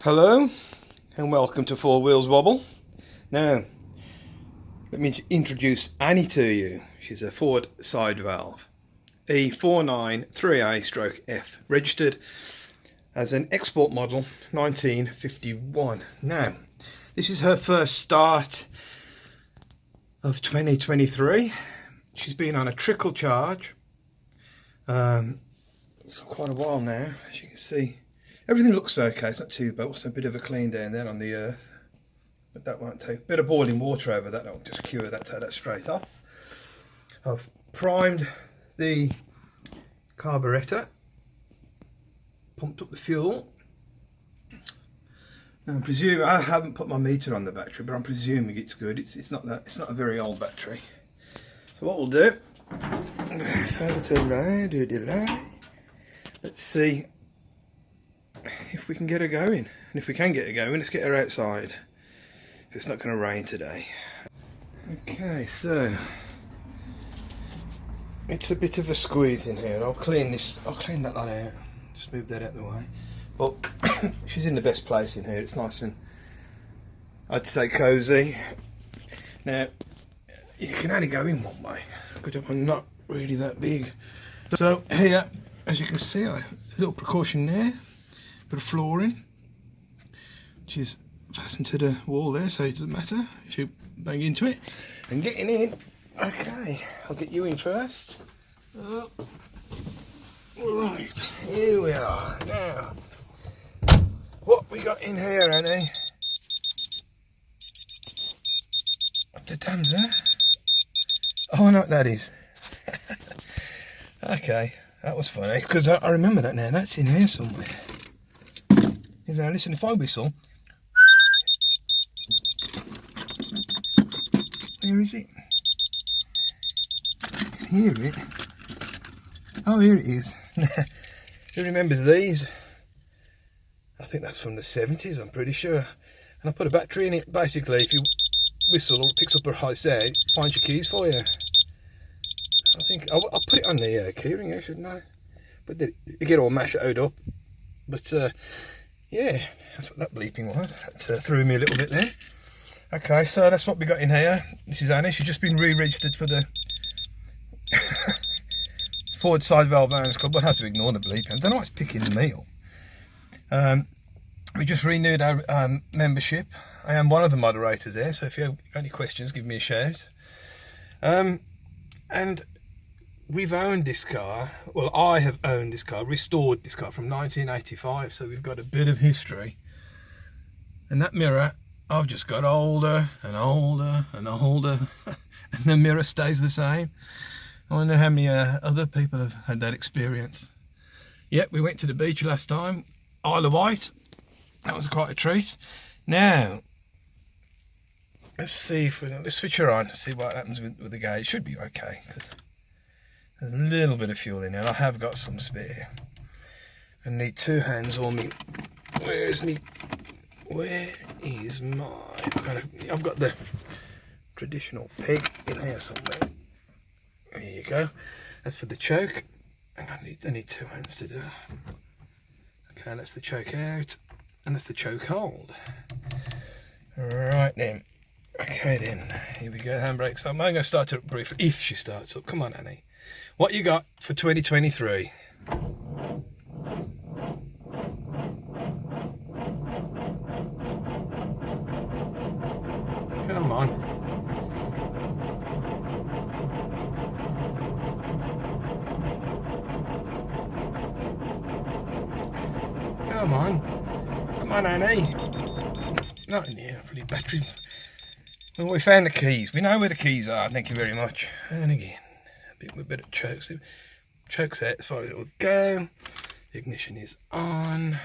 Hello and welcome to Four Wheels Wobble. Now, let me introduce Annie to you. She's a Ford Sidevalve E493A/F, registered as an export model 1951. Now, this is her first start of 2023. She's been on a trickle charge for quite a while now, as you can see. Everything looks okay, it's not too bad. Also a bit of a clean down there on the earth, but that won't take. A bit of boiling water over that, that'll just cure that, take that straight off. I've primed the carburettor, pumped up the fuel. Now I'm presuming, I haven't put my meter on the battery, but I'm presuming it's good. It's not a very old battery. So what we'll do, further to the right, let's see if we can get her going. And if we can get her going, let's get her outside, because it's not going to rain today. Okay, so it's a bit of a squeeze in here. I'll clean that lot out, just move that out of the way. But she's in the best place in here. It's nice and, I'd say, cozy. Now you can only go in one way because I'm not really that big. So here, as you can see, a little precaution there. Bit of flooring, which is fastened to the wall there, so it doesn't matter if you bang into it. And getting in, okay, I'll get you in first. Right, here we are. Now, what we got in here, Annie? What the damn's that? Oh, I know what that is. Okay, that was funny, because I remember that now. That's in here somewhere. Now listen, if I whistle, where is it? I can hear it. Oh, here it is. Who remembers these? I think that's from the 70s, I'm pretty sure. And I put a battery in it. Basically, if you whistle or it picks up a high sound, it finds your keys for you. I think I'll put it on the keyring here, shouldn't I? But they get all mashed up. But yeah, that's what that bleeping was. That threw me a little bit there. Okay, so that's what we got in here. This is Annie. She's just been re-registered for the Ford Sidevalve Owners Club. We'll have to ignore the bleeping. I don't know what's picking me up. We just renewed our membership. I am one of the moderators there, so if you have any questions, give me a shout. And we've owned this car, well, I have owned this car, restored this car from 1985, so we've got a bit of history. And that mirror, I've just got older and older and older, and the mirror stays the same. I wonder how many other people have had that experience. Yep, we went to the beach last time, Isle of Wight. That was quite a treat. Now, let's see if let's switch her on, see what happens with the gauge. It should be okay. There's a little bit of fuel in there. I have got some spare. I need two hands on me. Where is my? I've got the traditional peg in here somewhere. There you go. That's for the choke. And I need two hands to do. Okay, that's the choke out, and that's the choke hold. Right then. Okay then. Here we go. Handbrake. So I'm going to start it briefly. If she starts up, come on, Annie. What you got for 2023? Come on. Come on. Come on, Annie. Not in here, pretty battery. Well, we found the keys. We know where the keys are. Thank you very much. And again. A bit of chokes. Chokes out as far as it will go. The ignition is on. I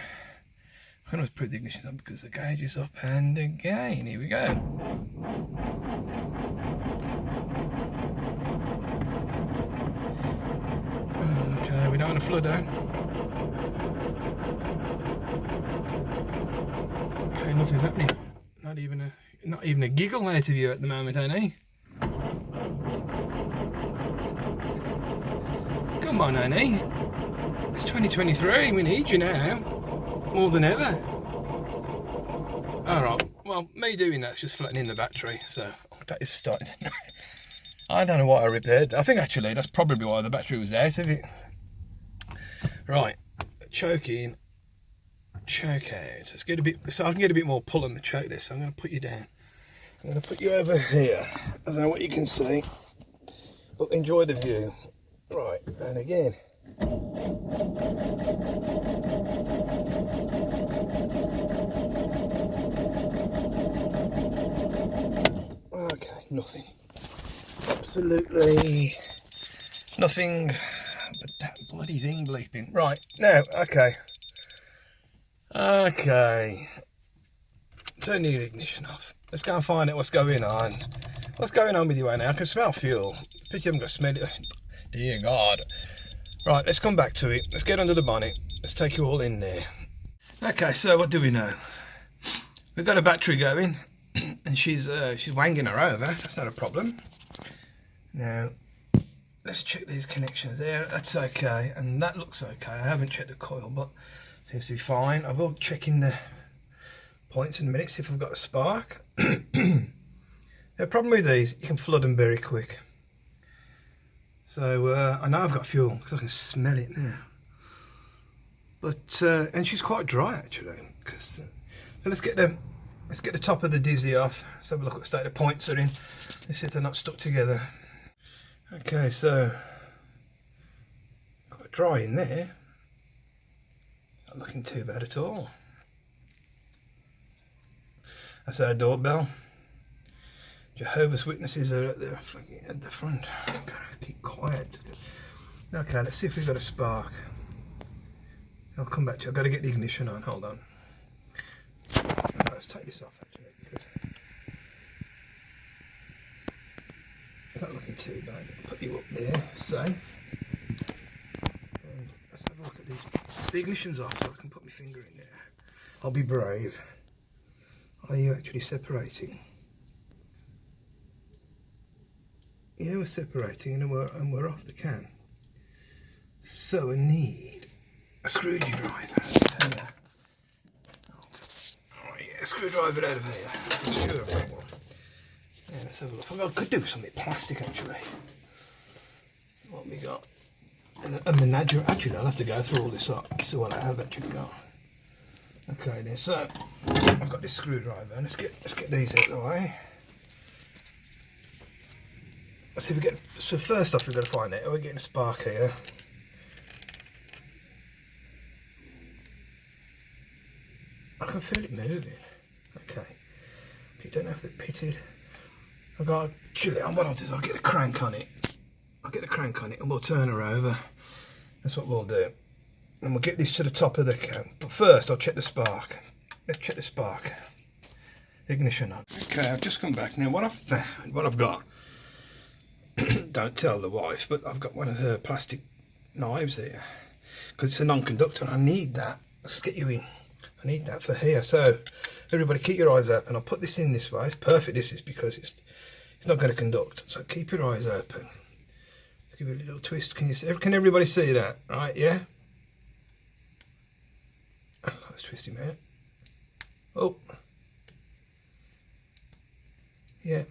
can always put the ignition on because the gauge is up. And again, here we go. Okay, we don't want to flood out. Okay, nothing's happening. Not even a giggle out of you at the moment, Annie. Come on, Annie. It's 2023. We need you now. More than ever. Alright, well, me doing that's just flattening the battery, so that is starting. I don't know what I repaired. I think actually that's probably why the battery was out of it. Right, choke in, choke out. Let's get a bit, so I can get a bit more pull on the choke there, so I'm going to put you down. I'm going to put you over here. I don't know what you can see, but enjoy the view. Right, and again. Okay, nothing. Absolutely nothing but that bloody thing bleeping. Right, now, okay. Okay. Turn the ignition off. Let's go and find out what's going on. What's going on with you right now? I can smell fuel. But you haven't got to smell it. Dear God. Right, let's come back to it. Let's get under the bonnet. Let's take you all in there. Okay, so what do we know? We've got a battery going, and she's wanging her over. That's not a problem. Now, let's check these connections there. That's okay, and that looks okay. I haven't checked the coil, but it seems to be fine. I will check in the points in a minute, see if I've got a spark. The problem with these, you can flood them very quick. So I know I've got fuel because I can smell it now. But and she's quite dry actually. Because so let's get the top of the dizzy off. Let's have a look at what state the points are in. Let's see if they're not stuck together. Okay, so quite dry in there. Not looking too bad at all. That's our doorbell. Jehovah's Witnesses are at the front. I'm gonna keep quiet. Okay, let's see if we've got a spark. I'll come back to you. I've got to get the ignition on. Hold on. Right, let's take this off actually because it's not looking too bad. Put you up there, safe. And let's have a look at these. The ignition's off, so I can put my finger in there. I'll be brave. Are you actually separating? Yeah, we're separating and we're off the can. So I need a screwdriver. Oh yeah, a screwdriver out of here. I'm sure I've got one. Yeah, let's have a look. I could do something plastic actually. What we got? And a menagerie. Actually, I'll have to go through all this up to see what I have actually got. Okay then, so I've got this screwdriver. Let's get these out of the way. Let's see if we get. So first off, we've got to find out. Are we getting a spark here? I can feel it moving. Okay. But you don't know if they're pitted. I've got actually. What I'll do is I'll get a crank on it. I'll get the crank on it and we'll turn her over. That's what we'll do. And we'll get this to the top of the can. But first, I'll check the spark. Let's check the spark. Ignition on. Okay, I've just come back now. What I've found, what I've got. Don't tell the wife, but I've got one of her plastic knives here because it's a non-conductor and I need that. Let's get you in. I need that for here. So everybody keep your eyes open. I'll put this in this way. It's perfect this is because it's not going to conduct. So keep your eyes open. Let's give it a little twist. Can you see? Can everybody see that? Right, yeah? Oh, let's twist him out. Oh. Yeah.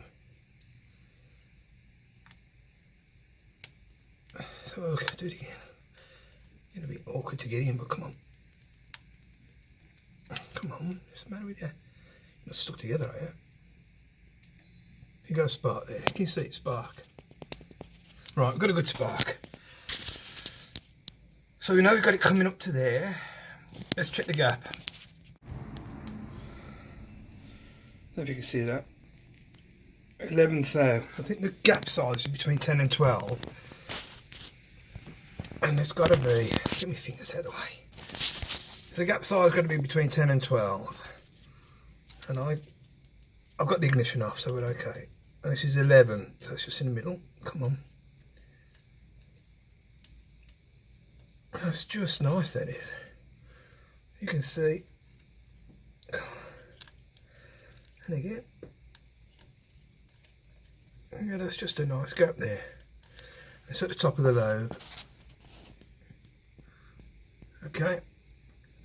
So okay, do it again. It's gonna be awkward to get in, but come on. Come on, what's the matter with you? You're not stuck together, are you? You got a spark there. Can you see it spark? Right, we've got a good spark. So we know we've got it coming up to there. Let's check the gap. I don't know if you can see that. 11 thou. I think the gap size is between 10 and 12. And it's got to be, get my fingers out of the way. So the gap size has got to be between 10 and 12. And I've got the ignition off, so we're okay. And this is 11, so it's just in the middle. Come on. That's just nice, that is. You can see. And again. Yeah, that's just a nice gap there. It's at the top of the lobe. Okay,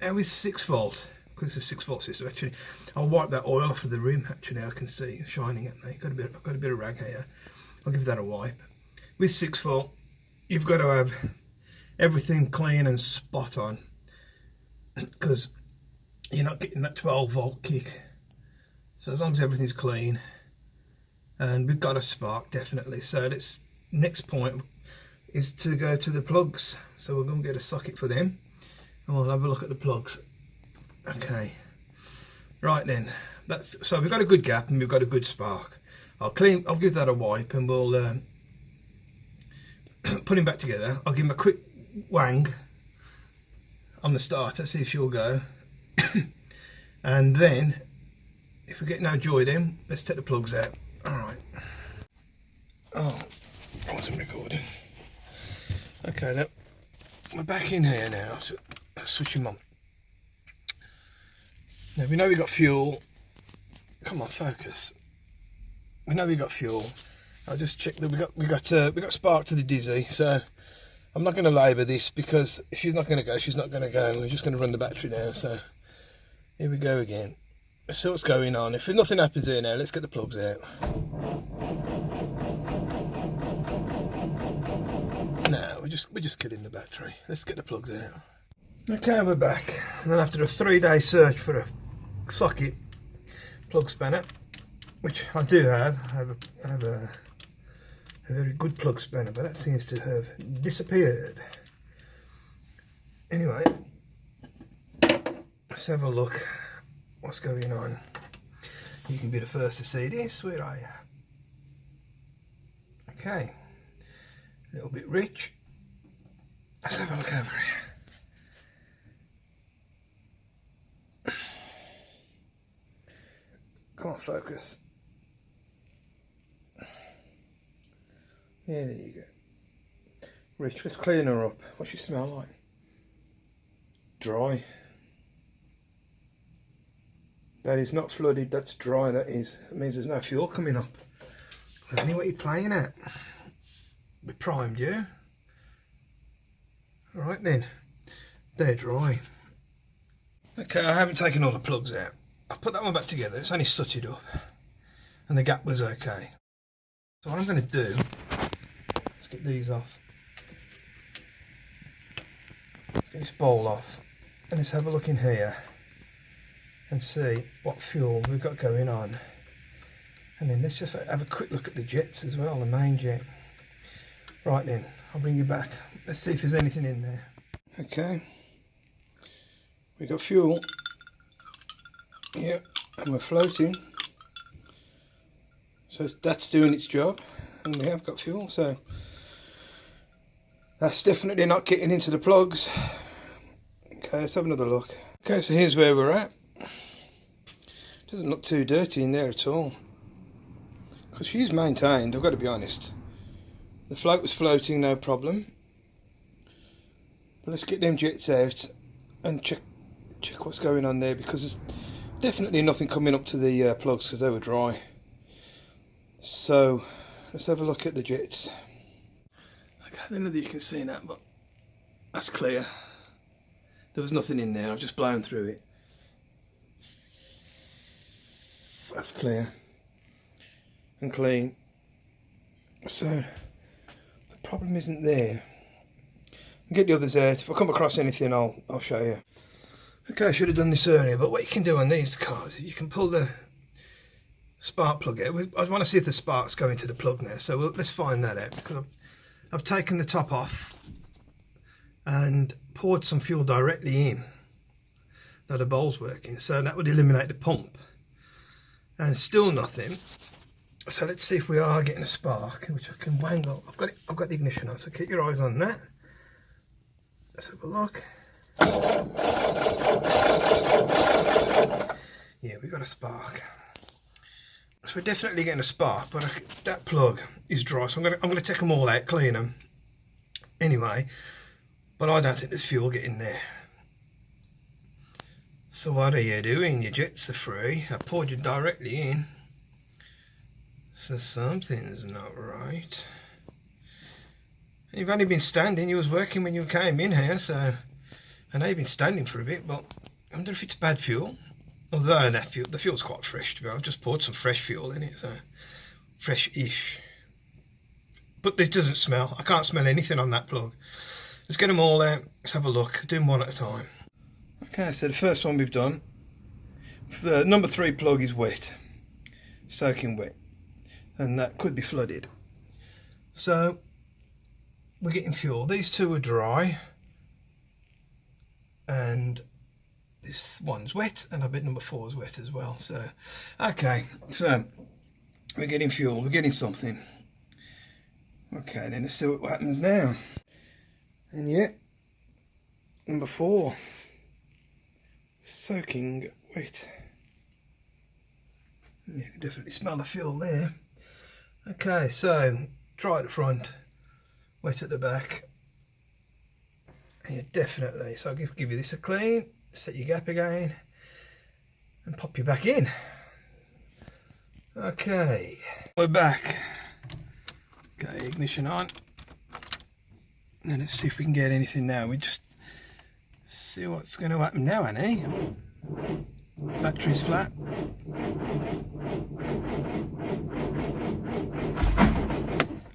now with 6 volt because it's a 6-volt system. Actually, I'll wipe that oil off of the rim. Actually, I can see it's shining at me. I've got a bit of rag here. I'll give that a wipe. With 6-volt, you've got to have everything clean and spot on, because you're not getting that 12-volt kick. So as long as everything's clean, and we've got a spark definitely. So this next point is to go to the plugs. So we're going to get a socket for them, and we'll have a look at the plugs. Okay, right then. So we've got a good gap and we've got a good spark. I'll give that a wipe, and we'll put him back together. I'll give him a quick wang on the starter, see if she'll go. And then if we get no joy, then let's take the plugs out. All right. Oh, I wasn't recording. Okay, now we're back in here now. So let's switch him on. Now we know we've got fuel. Come on, focus. We know we've got fuel. I'll just check that we got spark to the dizzy. So I'm not going to labour this, because if she's not going to go, she's not going to go. And we're just going to run the battery now. So here we go again. Let's see what's going on. If nothing happens here now, let's get the plugs out. No, we're just killing the battery. Let's get the plugs out. Okay, we're back. And then after a 3-day search for a socket plug spanner, which I do have, I have a very good plug spanner, but that seems to have disappeared. Anyway, let's have a look what's going on. You can be the first to see this. Where are you? Okay, a little bit rich. Let's have a look over here. Come on, focus. Yeah, there you go. Rich, let's clean her up. What's she smell like? Dry. That is not flooded, that's dry, that is. That means there's no fuel coming up. Lenny, what are you playing at? We primed you. Alright then. They're dry. Okay, I haven't taken all the plugs out. I've put that one back together, it's only sooted up. And the gap was okay. So what I'm going to do, let's get these off. Let's get this bowl off. And let's have a look in here and see what fuel we've got going on. And then let's just have a quick look at the jets as well, the main jet. Right then, I'll bring you back. Let's see if there's anything in there. Okay, we've got fuel. Yep, and we're floating. So that's doing its job, and we have got fuel, so that's definitely not getting into the plugs. Okay, let's have another look. Okay, so here's where we're at. Doesn't look too dirty in there at all, because she's maintained, I've got to be honest. The float was floating, no problem. But let's get them jets out and check what's going on there, because there's definitely nothing coming up to the plugs, because they were dry. So let's have a look at the jets. Okay, I don't know that you can see that, but that's clear. There was nothing in there, I've just blown through it. That's clear and clean. So the problem isn't there. I'll get the others out. If I come across anything, I'll show you. Okay, I should have done this earlier, but what you can do on these cars, you can pull the spark plug out. I want to see if the spark's going to the plug now, so let's find that out, because I've taken the top off and poured some fuel directly in. Now the bowl's working, so that would eliminate the pump. And still nothing. So let's see if we are getting a spark, which I can wangle. I've got the ignition on, so keep your eyes on that. Let's have a look. Yeah, we got a spark. So we're definitely getting a spark, but that plug is dry, so I'm gonna take them all out, clean them anyway. But I don't think there's fuel getting there. So what are you doing? Your jets are free. I poured you directly in. So something's not right. You've only been standing. You was working when you came in here, so I know you've been standing for a bit, but I wonder if it's bad fuel. Although that fuel, the fuel's quite fresh to be honest. I've just poured some fresh fuel in it, so fresh-ish. But it doesn't smell. I can't smell anything on that plug. Let's get them all out. Let's have a look. Do them one at a time. Okay, so the first one we've done. The number 3 plug is wet, soaking wet, and that could be flooded. So we're getting fuel. These two are dry, and this one's wet, and I bet number 4 is wet as well. So okay, so we're getting fuel, we're getting something. Okay, then let's see what happens now. And yeah, number 4, soaking wet. You can definitely smell the fuel there. Okay, so dry at the front, wet at the back. And you definitely, so I'll give you this a clean, set your gap again, and pop you back in. Okay, we're back. Okay, ignition on. And let's see if we can get anything now. We just see what's going to happen now, Annie. Battery's flat.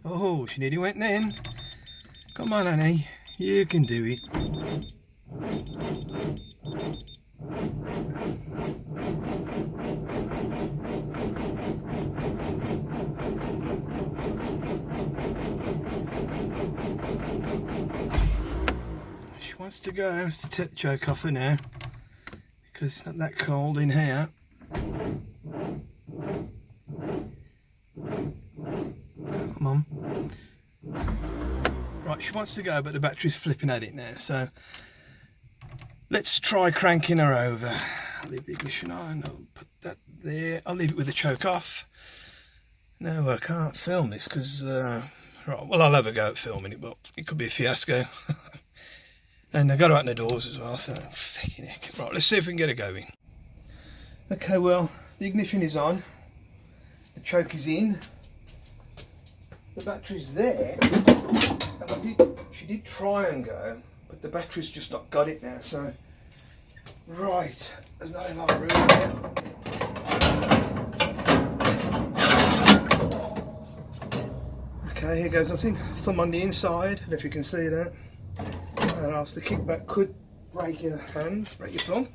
Oh, she nearly went in. Come on, Annie, you can do it. She wants to go. Let's take the choke off her now, because it's not that cold in here. Come on. Right, she wants to go, but the battery's flipping at it now, so let's try cranking her over. I'll leave the ignition on, I'll put that there, I'll leave it with the choke off. No, I can't film this because, right, well, I'll have a go at filming it, but it could be a fiasco. And I've got to open the doors as well, so fucking heck. Right, let's see if we can get her going. Okay, well, the ignition is on, the choke is in, the battery's there, and she did try and go, but the battery's just not got it now, so, right, there's not a lot of room there. Okay, here goes nothing, thumb on the inside, I don't know if you can see that. And else the kickback could break your hand, break your thumb.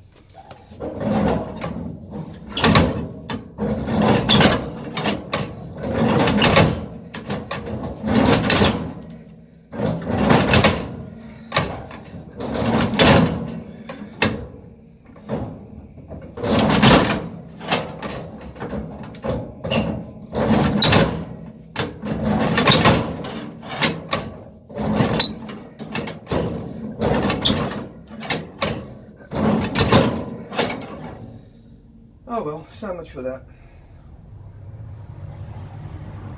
Oh well, so much for that.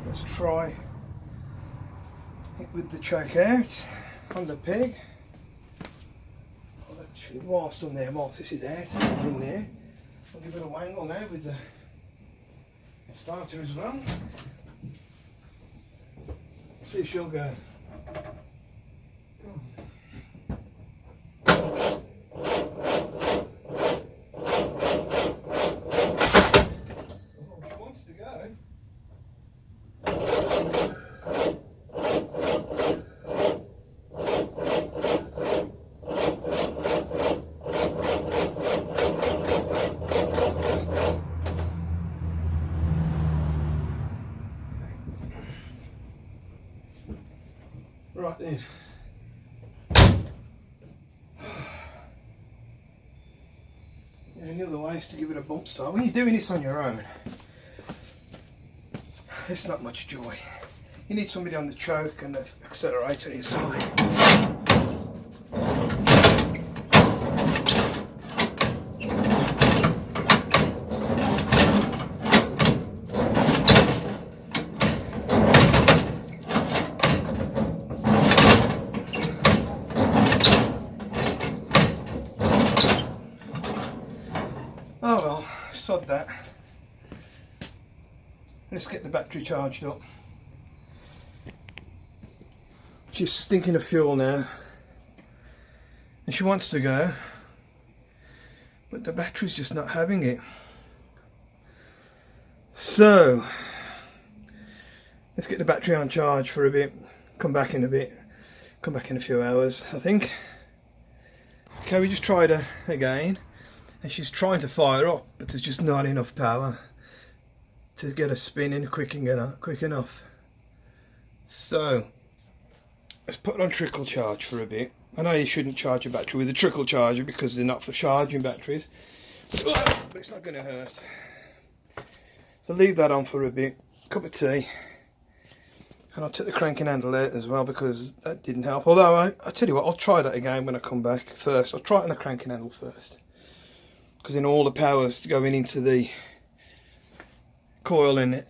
Let's try it with the choke out on the peg. I'll actually, whilst on there, whilst this is out in there, I'll give it a wangle now with the starter as well. See if she'll go. Right then. And the other way is to give it a bump start. When you're doing this on your own, it's not much joy. You need somebody on the choke and the accelerator inside. Oh well, sod that. Let's get the battery charged up. She's stinking of fuel now, and she wants to go, but the battery's just not having it. So let's get the battery on charge for a bit, come back in a bit, come back in a few hours I think. Okay, we just tried her again and she's trying to fire up, but there's just not enough power to get her spinning quick enough. So let's put it on trickle charge for a bit. I know you shouldn't charge your battery with a trickle charger because they're not for charging batteries, but it's not going to hurt. So leave that on for a bit, cup of tea, and I'll take the cranking handle out as well because that didn't help. Although I tell you what, I'll try that again when I come back. First, I'll try it on the cranking handle first, because then all the power's going into the coil and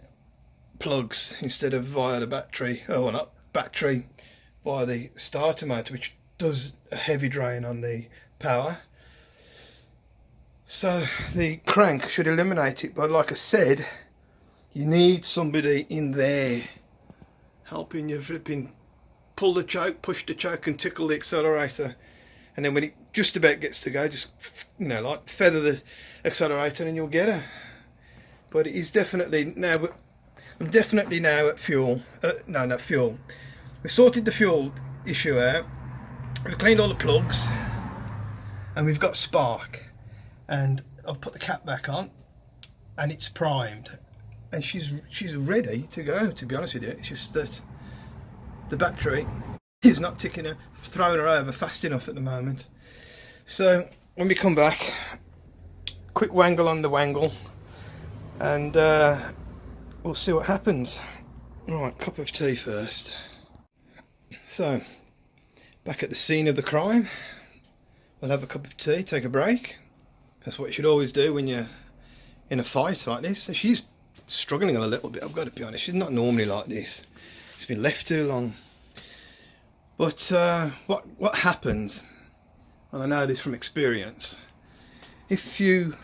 plugs instead of via the battery. Oh, well, not battery, via the starter motor, which does a heavy drain on the power. So the crank should eliminate it, but like I said, you need somebody in there helping you flipping pull the choke, push the choke and tickle the accelerator, and then when it just about gets to go, just, you know, like feather the accelerator and you'll get her. But it is definitely now, I'm definitely now at fuel. No, not fuel. We sorted the fuel issue out, we've cleaned all the plugs, and we've got spark, and I've put the cap back on and it's primed and she's ready to go, to be honest with you. It's just that the battery is not ticking her, throwing her over fast enough at the moment. So when we come back, quick wangle on the wangle, and we'll see what happens. Right, cup of tea first. So back at the scene of the crime, we'll have a cup of tea, take a break. That's what you should always do when you're in a fight like this. So she's struggling a little bit, I've got to be honest. She's not normally like this. She's been left too long. But what happens, and I know this from experience, if you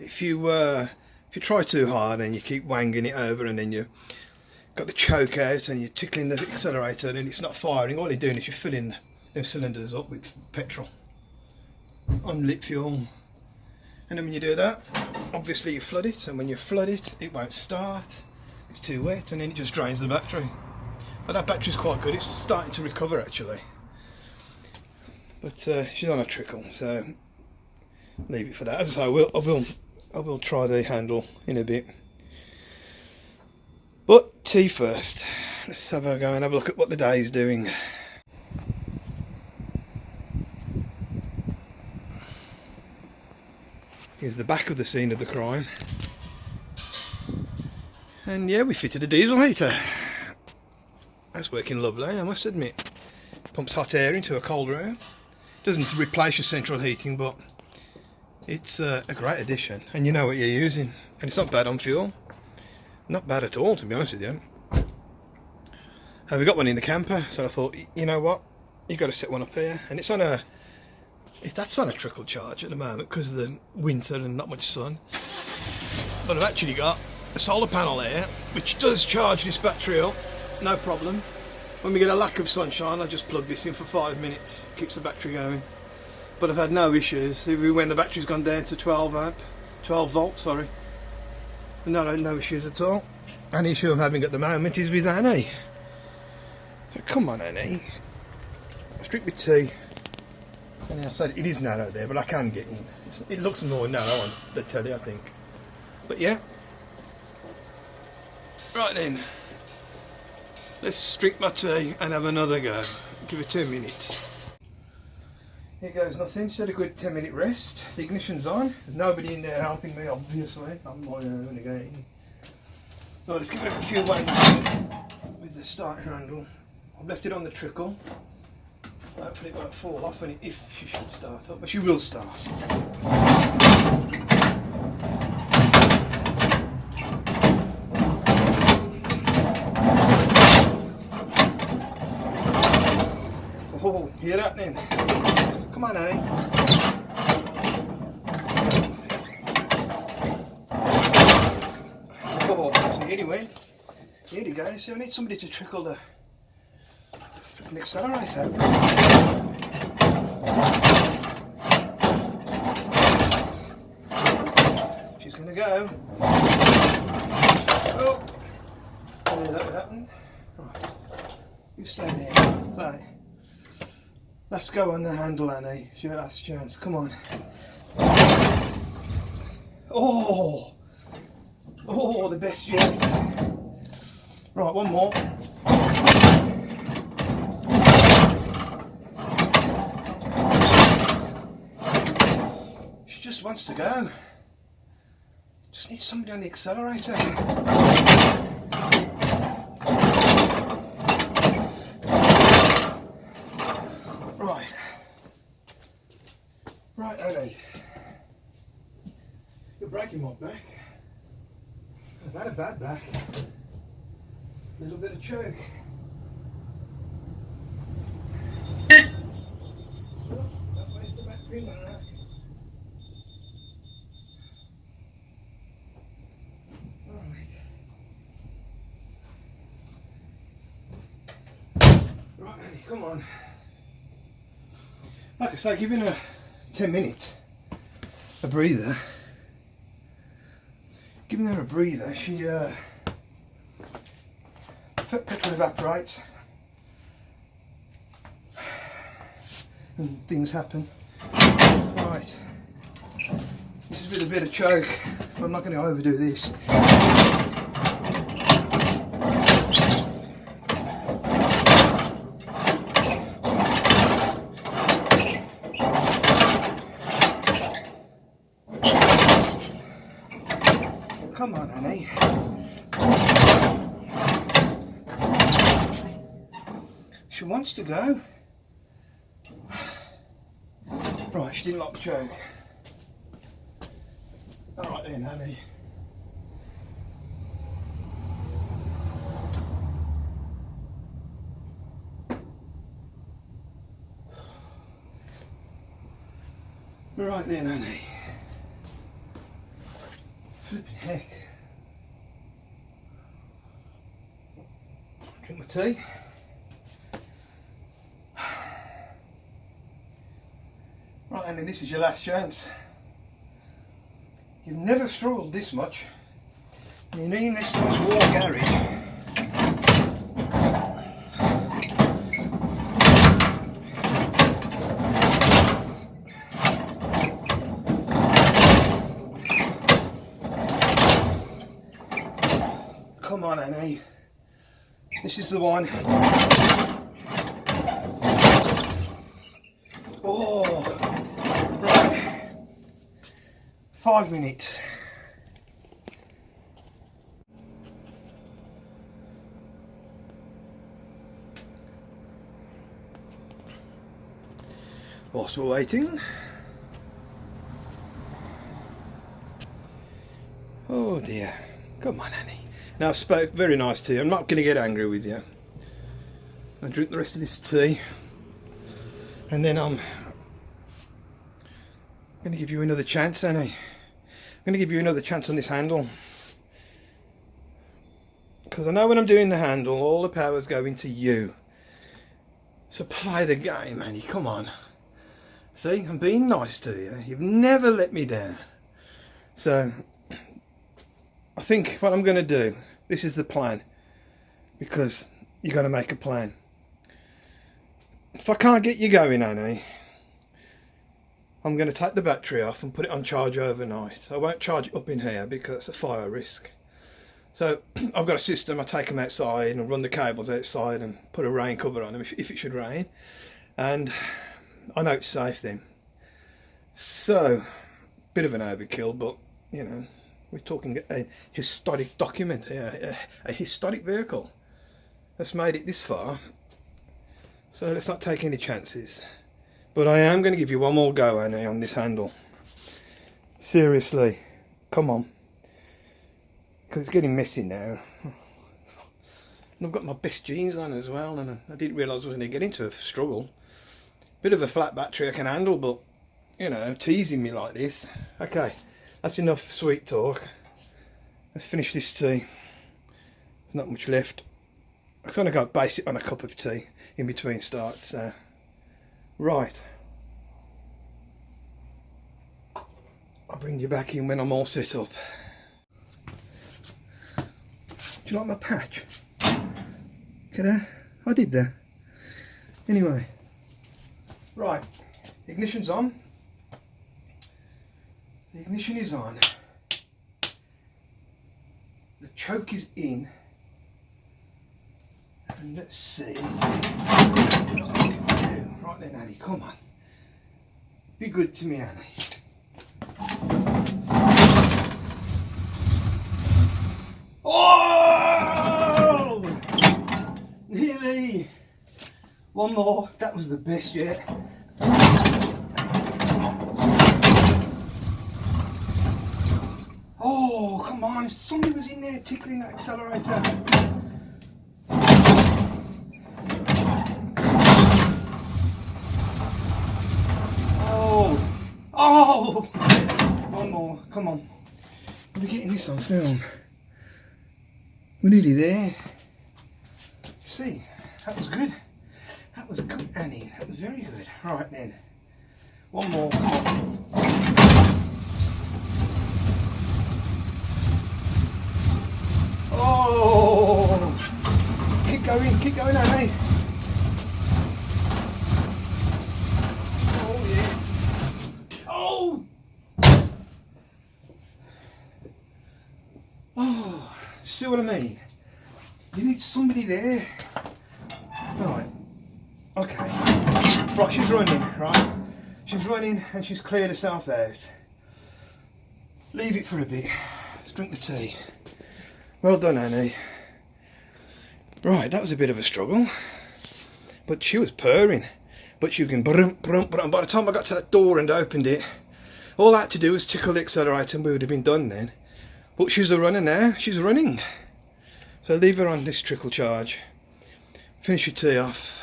if you try too hard and you keep wanging it over, and then you got the choke out and you're tickling the accelerator and it's not firing, all you're doing is you're filling them cylinders up with petrol, unlit fuel. And then when you do that, obviously you flood it, and when you flood it, it won't start, it's too wet, and then it just drains the battery. But that battery's quite good, it's starting to recover actually. But she's on a trickle, so leave it for that. As I say, I will try the handle in a bit. But tea first. Let's have a go and have a look at what the day is doing. Here's the back of the scene of the crime. And yeah, we fitted a diesel heater. That's working lovely, I must admit. Pumps hot air into a cold room. Doesn't replace your central heating, but it's a great addition. And you know what you're using. And it's not bad on fuel. Not bad at all, to be honest with you. And we got one in the camper, so I thought, you know what, you got to set one up here. And it's on that's on a trickle charge at the moment because of the winter and not much sun. But I've actually got a solar panel there which does charge this battery up, no problem. When we get a lack of sunshine, I just plug this in for 5 minutes, keeps the battery going. But I've had no issues, even when the battery's gone down to 12 volt, sorry. No issues at all. Only issue I'm having at the moment is with Annie. Come on, Annie. Strictly tea. And I said it is narrow there, but I can get in. It looks more narrow on the telly, I think. But yeah. Right then. Let's drink my tea and have another go. Give it 2 minutes. Here goes nothing. Just had a good 10-minute rest. The ignition's on. There's nobody in there helping me, obviously. I'm on my own again. Right, let's give it a few wangles with the starting handle. I've left it on the trickle. Hopefully it won't fall off if she should start up, but she will start. Oh, hear that then? Come on, Annie. Oh, so anyway, here you go. So I need somebody to trickle the An accelerator. She's going to go. Oh, I knew that would happen. Right, you stay there. Right, let's go on the handle, Annie. It's your last chance. Come on. Oh, the best yet. Right, one more. She just wants to go. Just need somebody on the accelerator. Right, Annie. You're breaking my back. I've had a bad back. A little bit of choke. Don't waste the battery, man. Right, Annie, come on. Like I say, giving her 10 minutes, a breather. Giving her a breather, she petrol evaporates and things happen. Right, this is with a bit of choke, but I'm not going to overdo this. Come on, Annie. She wants to go. Right, she didn't like the choke. Alright then, Annie. Right then, Annie. Flipping heck. Drink my tea. Right, Annie, this is your last chance. You've never struggled this much. You need this nice war garage. Come on, Annie. This is the one. Oh, right. 5 minutes. Whilst we're waiting. Oh dear. Come on, Annie. Now I've spoke very nice to you. I'm not going to get angry with you. I'll drink the rest of this tea. And then I'm going to give you another chance, Annie. I'm going to give you another chance on this handle. Because I know when I'm doing the handle, all the power's going to you. So play the game, Annie. Come on. See, I'm being nice to you. You've never let me down. So I think what I'm going to do, this is the plan, because you're going to make a plan. If I can't get you going, Annie, I'm going to take the battery off and put it on charge overnight. I won't charge it up in here because it's a fire risk. So I've got a system, I take them outside and run the cables outside and put a rain cover on them if it should rain. And I know it's safe then. So, bit of an overkill, but you know, we're talking a historic document here, a historic vehicle that's made it this far. So let's not take any chances. But I am going to give you one more go, Annie, on this handle. Seriously, come on. Because it's getting messy now. And I've got my best jeans on as well, and I didn't realise I was going to get into a struggle. Bit of a flat battery I can handle, but, you know, teasing me like this. Okay, that's enough sweet talk. Let's finish this tea. There's not much left. I kind of got to base it on a cup of tea in between starts. Right. I'll bring you back in when I'm all set up. Do you like my patch? Can I did that. Anyway. Right. Ignition's on. The ignition is on. The choke is in. And let's see what we can do. Right then, Annie, come on. Be good to me, Annie. Oh! Nearly. One more. That was the best yet. Oh, come on. Somebody was in there tickling that accelerator. Oh! One more, come on. We're getting this on film. We're nearly there. See, that was good. That was good, Annie. That was very good. Right then. One more, come on. Oh! Keep going, Annie. Oh, see what I mean? You need somebody there. Right. Okay. Right, she's running, right? She's running and she's cleared herself out. Leave it for a bit. Let's drink the tea. Well done, Annie. Right, that was a bit of a struggle. But she was purring. But she was going brum, brum, brum. By the time I got to that door and opened it, all I had to do was tickle the accelerator and we would have been done then. But she's a runner now, she's running. So leave her on this trickle charge. Finish your tea off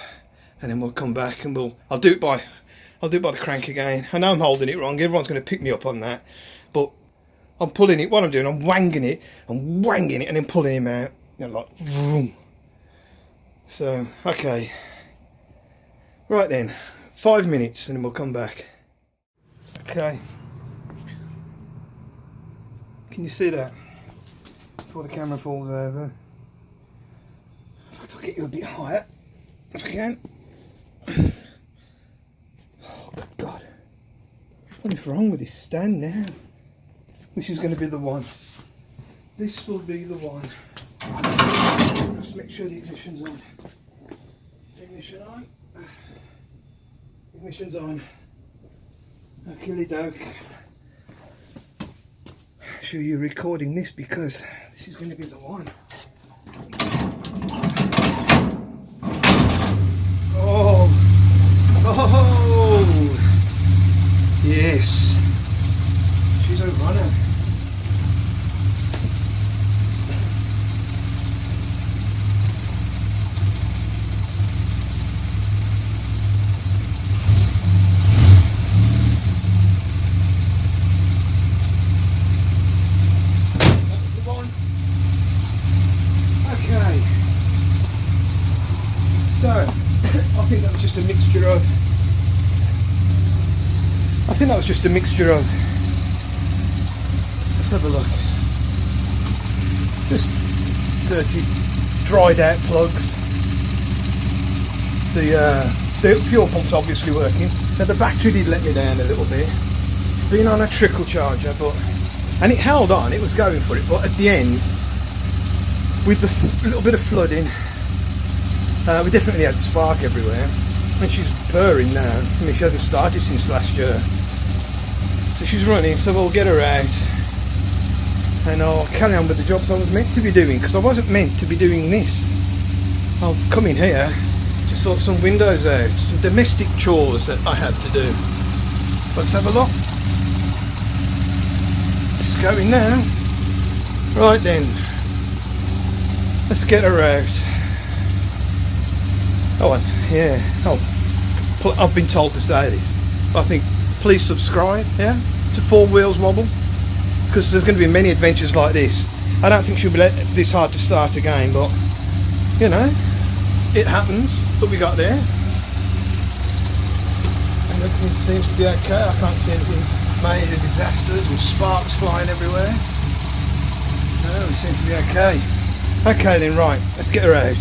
and then we'll come back and I'll do it by the crank again. I know I'm holding it wrong, everyone's going to pick me up on that. But I'm pulling it, what I'm doing, I'm wanging it and then pulling him out. You know, like vroom. So, okay. Right then, 5 minutes and then we'll come back. Okay. Can you see that? Before the camera falls over. In fact, I'll get you a bit higher, if I can. Oh, good God. What is wrong with this stand now? This is going to be the one. This will be the one. Just make sure the ignition's on. Ignition on. Ignition's on. Okie doke. Show you recording this because this is going to be the one. Oh, yes, she's a runner. So, I think that was just a mixture of. Let's have a look. Just dirty, dried out plugs. The fuel pump's obviously working. Now the battery did let me down a little bit. It's been on a trickle charger, and it held on. It was going for it, but at the end, with the little bit of flooding. We definitely had spark everywhere, and she's purring now. I mean, she hasn't started since last year, so she's running. So we'll get her out, and I'll carry on with the jobs I was meant to be doing, because I wasn't meant to be doing this. I'll come in here to sort some windows out, some domestic chores that I had to do. Let's have a look. She's going now. Right then, let's get her out. Oh, yeah. Oh, I've been told to say this. I think please subscribe, yeah, to Four Wheels Wobble, because there's going to be many adventures like this. I don't think she'll be this hard to start again, but you know, it happens, but we got there. And everything seems to be okay. I can't see anything major disasters or sparks flying everywhere. No, we seem to be okay. Okay then, right, let's get her out.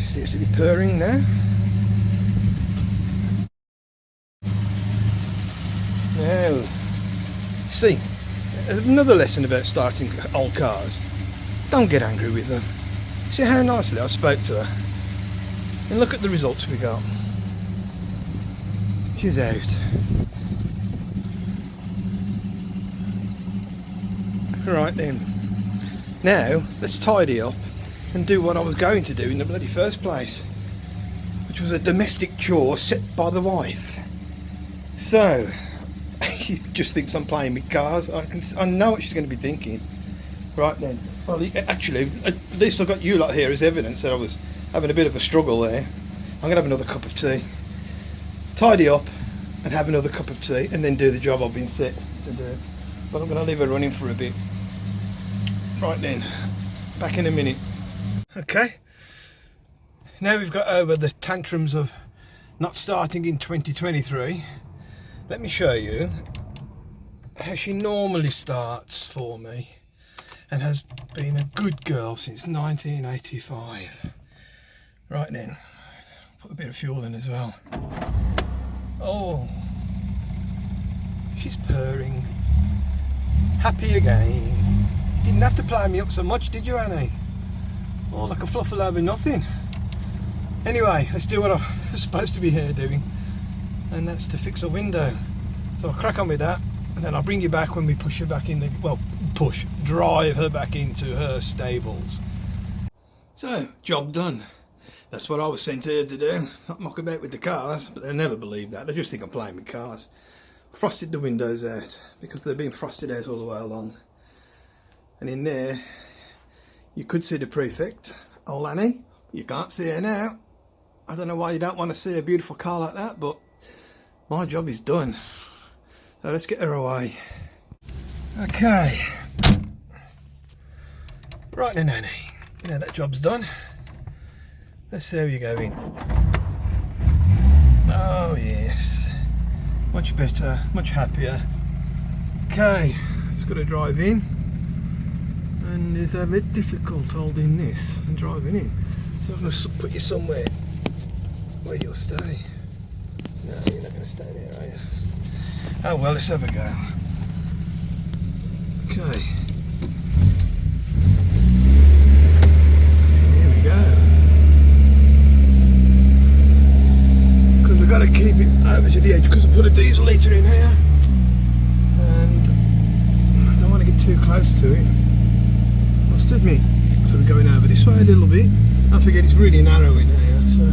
Seems to be purring now. Now, see, another lesson about starting old cars. Don't get angry with them. See how nicely I spoke to her. And look at the results we got. She's out. Right then. Now, let's tidy up and do what I was going to do in the bloody first place, which was a domestic chore set by the wife. So, she just thinks I'm playing with cars. I know what she's going to be thinking. Right then. Well, actually, at least I've got you lot here as evidence that I was having a bit of a struggle there. I'm going to have another cup of tea, tidy up and have another cup of tea, and then do the job I've been set to do. But I'm going to leave her running for a bit. Right then, back in a minute. Okay, now we've got over the tantrums of not starting in 2023. Let me show you how she normally starts for me and has been a good girl since 1985. Right then, put a bit of fuel in as well. Oh, she's purring. Happy again. Didn't have to play me up so much, did you, Annie? Oh, like a fluffle over nothing. Anyway, let's do what I'm supposed to be here doing, and that's to fix a window. So I'll crack on with that, and then I'll bring you back when we push her back in the, well, drive her back into her stables. So, job done. That's what I was sent here to do. Not muck about with the cars, but they'll never believe that. They just think I'm playing with cars. Frosted the windows out, because they've been frosted out all the way along. And in there, you could see the Prefect, old Annie. You can't see her now. I don't know why you don't want to see a beautiful car like that, but my job is done. So let's get her away. Okay. Right then, Annie. Now that job's done, let's see how you're going. Oh yes. Much better, much happier. Okay, just got to drive in. And it's a bit difficult holding this and driving in. So I'm going to put you somewhere where you'll stay. No, you're not going to stay there, are you? Oh well, let's have a go. Okay. Here we go. Because we've got to keep it over to the edge, because I put a diesel litre in here. And I don't want to get too close to it. Must admit. So we're going over this way a little bit. Don't forget it's really narrow in here, so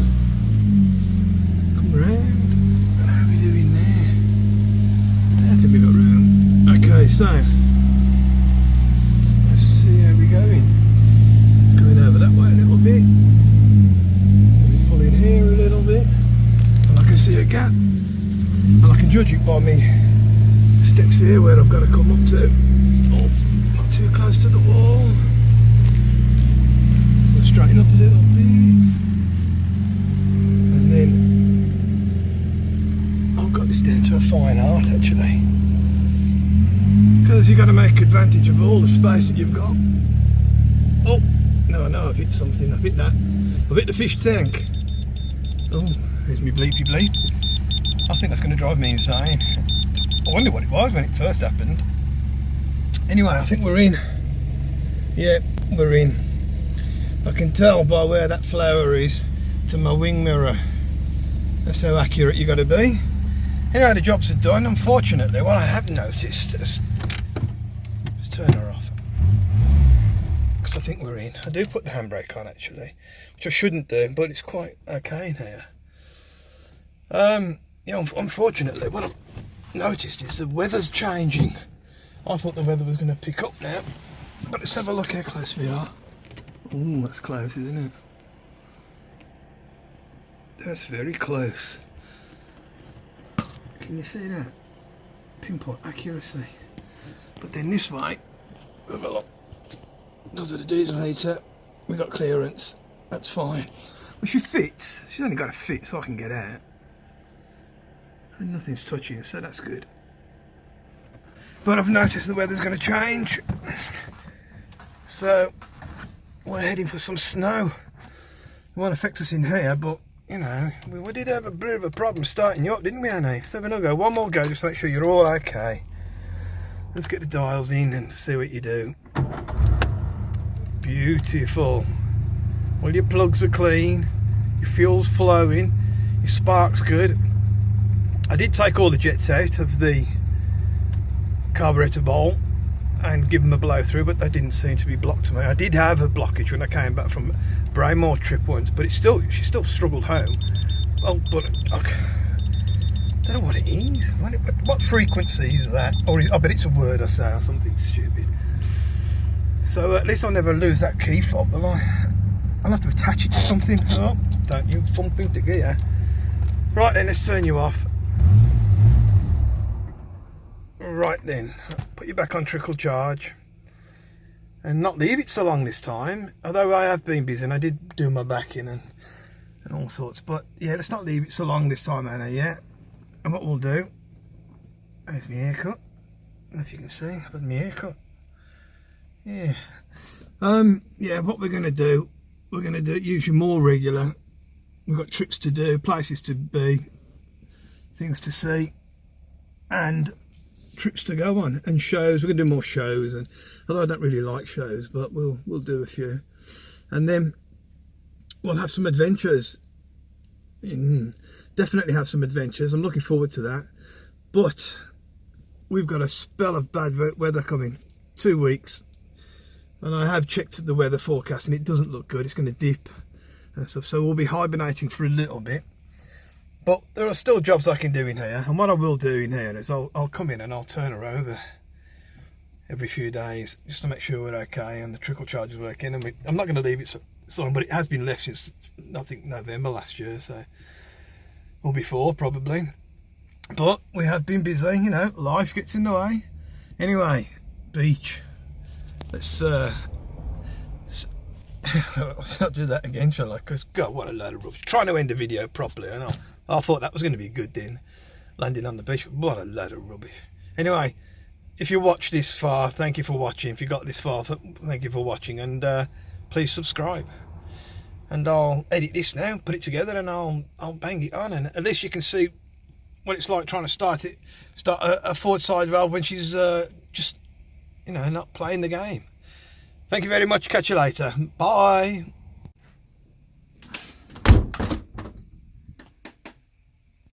come round. How are we doing there? I think we've got room. Okay, so let's see how we're going. Going over that way a little bit. Maybe pull in here a little bit. And I can see a gap. And I can judge it by me steps here where I've got to come up to. Oh, not too close to the wall. Straighten up a little bit, and then I've got this down to a fine art actually, because you've got to make advantage of all the space that you've got. Oh no, I've hit something. I've hit that I've hit the fish tank. Oh, there's me bleepy bleep. I think that's going to drive me insane. I wonder what it was when it first happened. Anyway, I think we're in. Yeah, we're in. I can tell by where that flower is to my wing mirror. That's how accurate you got to be. Anyway, the jobs are done. Unfortunately, what I have noticed, let's turn her off, because I think we're in. I do put the handbrake on actually, which I shouldn't do, but it's quite okay in here. Yeah, unfortunately, what I've noticed is the weather's changing. I thought the weather was going to pick up now, but let's have a look how close we are. Ooh, that's close, isn't it? That's very close. Can you see that? Pinpoint accuracy. But then this way, have a look. Does it a diesel heater? We got clearance. That's fine. Well, she fits. She's only got to fit so I can get out. And nothing's touching, so that's good. But I've noticed the weather's going to change. So we're heading for some snow. It won't affect us in here, but you know, we did have a bit of a problem starting you up, didn't we, Annie? Let's have another go. One more go, just to make sure you're all okay. Let's get the dials in and see what you do. Beautiful. All your plugs are clean, your fuel's flowing, your spark's good. I did take all the jets out of the carburetor bowl and give them a blow through, but they didn't seem to be blocked to me. I did have a blockage when I came back from Braymore trip once, but she still struggled home. Oh, but I don't know what it is. What frequency is that? Or I bet it's a word I say or something stupid. So at least I'll never lose that key fob, will I? I'll have to attach it to something. Oh, don't you thump into gear. Right then, let's turn you off. Right then, put you back on trickle charge and not leave it so long this time, although I have been busy and I did do my backing and all sorts, but yeah, let's not leave it so long this time, Anna. Yeah, and what we'll do, there's my haircut. I don't know if you can see, I've had my haircut. Yeah, yeah, what we're going to do, we're going to do it usually more regular. We've got trips to do, places to be, things to see, and trips to go on, and shows. We're going to do more shows, and although I don't really like shows, but we'll do a few, and then we'll have some adventures. Definitely have some adventures. I'm looking forward to that, but we've got a spell of bad weather coming, 2 weeks, and I have checked the weather forecast and it doesn't look good. It's going to dip and stuff, so we'll be hibernating for a little bit. But there are still jobs I can do in here, and what I will do in here is I'll come in and I'll turn her over every few days just to make sure we're okay and the trickle charge is working. And I'm not going to leave it so long, but it has been left since I think November last year, so or before probably. But we have been busy, you know, life gets in the way. Anyway, beach. Let's I'll do that again, shall I? Because God, what a load of rubbish. Trying to end the video properly, I know. I thought that was going to be good then, landing on the beach. What a load of rubbish. Anyway, if you watched this far, thank you for watching. If you got this far, thank you for watching, and please subscribe. And I'll edit this now, put it together, and I'll bang it on, and at least you can see what it's like trying to start a Ford Sidevalve when she's just, you know, not playing the game. Thank you very much. Catch you later. Bye.